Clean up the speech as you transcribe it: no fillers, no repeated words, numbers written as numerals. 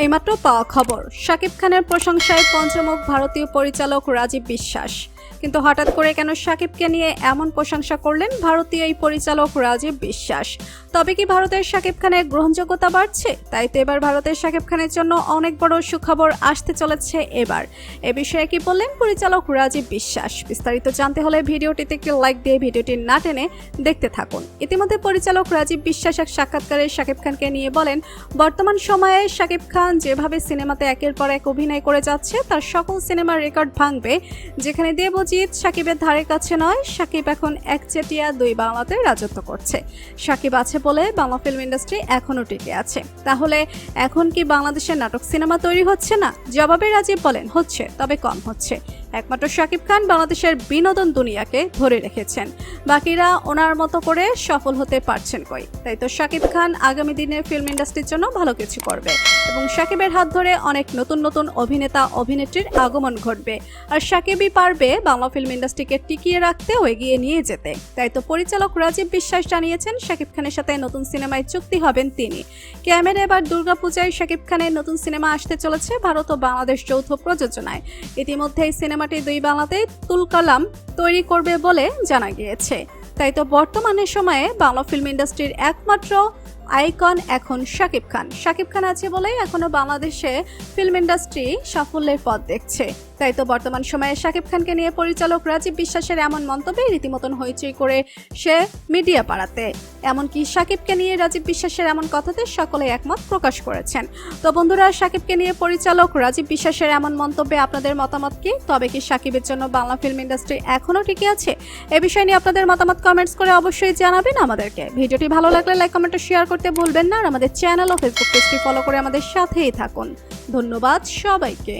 এইমাত্র পাওয়া খবর, শাকিব খানের প্রশংসায় পঞ্চমুখ ভারতীয় পরিচালক রাজীব বিশ্বাস। কিন্তু হঠাৎ করে কেন শাকিবকে নিয়ে এমন প্রশংসা করলেন ভারতীয় এই পরিচালক রাজীব বিশ্বাস? তবে কি ভারতের শাকিব খানের গ্রহণযোগ্যতা বাড়ছে? তাই তো এবার ভারতের শাকিব খানের জন্য অনেক বড় সুখবর আসতে চলেছে এবার। এ বিষয়ে কি বললেন পরিচালক রাজীব বিশ্বাস? বিস্তারিত জানতে হলে ভিডিওটিতে একটি লাইক দিয়ে ভিডিওটি না টেনে দেখতে থাকুন। ইতিমধ্যে পরিচালক রাজীব বিশ্বাস এক সাক্ষাৎকারে শাকিব খানকে নিয়ে বলেন, বর্তমান সময়ে শাকিব খান যেভাবে সিনেমাতে একের পর এক অভিনয় করে যাচ্ছে তার সকল সিনেমার রেকর্ড ভাঙবে। যেখানে দেবজিৎ শাকিবের ধারে কাছে নয়, শাকিব এখন একচেটিয়া দুই বাংলাতে রাজত্ব করছে। শাকিব আছে বলে বাংলা ফিল্ম ইন্ডাস্ট্রি এখনো টিকে আছে। তাহলে এখন কি বাংলাদেশের নাটক সিনেমা তৈরি হচ্ছে না? জবাবে রাজীব বলেন, হচ্ছে, তবে কম হচ্ছে। একমাত্র শাকিব খান বাংলাদেশের বিনোদন দুনিয়াকে ধরে রেখেছেন, বাকিরা ওনার মতো করে সফল হতে পারছেন কই। তাই তো শাকিব খান আগামী দিনে ফিল্ম ইন্ডাস্ট্রির জন্য ভালো কিছু করবে এবং শাকিবের হাত ধরে অনেক নতুন নতুন অভিনেতা অভিনেত্রীর আগমন ঘটবে। আর শাকিবই পারবে বাংলা ফিল্ম ইন্ডাস্ট্রিকে টিকিয়ে রাখতে ও এগিয়ে নিয়ে যেতে। তাই তো পরিচালক রাজীব বিশ্বাস জানিয়েছেন, শাকিব খানের সাথে নতুন সিনেমায় চুক্তি হবেন তিনি। ক্যামেরা এবার দুর্গাপূজায় শাকিব খানের নতুন সিনেমা আসতে চলেছে ভারত ও বাংলাদেশ যৌথ প্রযোজনায়। ইতিমধ্যে এই সিনেমাটি দুই বাংলাতেই তুলকালাম তৈরি করবে বলে জানা গিয়েছে। তাই তো বর্তমানে সময়ে বাংলা ফিল্ম ইন্ডাস্ট্রির একমাত্র আইকন এখন শাকিব খান। শাকিব খান আছে বলেই এখনো বাংলাদেশে ফিল্ম ইন্ডাস্ট্রি সাফল্যের পথ দেখছে। তাই তো বর্তমান সময়ে শাকিব খানকে নিয়ে পরিচালক রাজীব বিশ্বাসের এমন মন্তব্যে রীতিমতন হইচই করে সে মিডিয়া পাড়াতে। এমনকি শাকিবকে নিয়ে রাজীব বিশ্বাসের এমন কথাতে সকলে একমত প্রকাশ করেছেন। তো বন্ধুরা, শাকিবকে নিয়ে পরিচালক রাজীব বিশ্বাসের এমন মন্তব্যে আপনাদের মতামত কি? তবে কি শাকিবের জন্য বাংলা ফিল্ম ইন্ডাস্ট্রি এখনো টিকে আছে? এ বিষয় নিয়ে আপনাদের মতামত কমেন্টস করে অবশ্যই জানাবেন আমাদেরকে। ভিডিওটি ভালো লাগলে লাইক কমেন্ট ও শেয়ার করতে ভুলবেন না। আর আমাদের চ্যানেল ও ফেসবুক পেজটি ফলো করে আমাদের সাথেই থাকুন। ধন্যবাদ সবাইকে।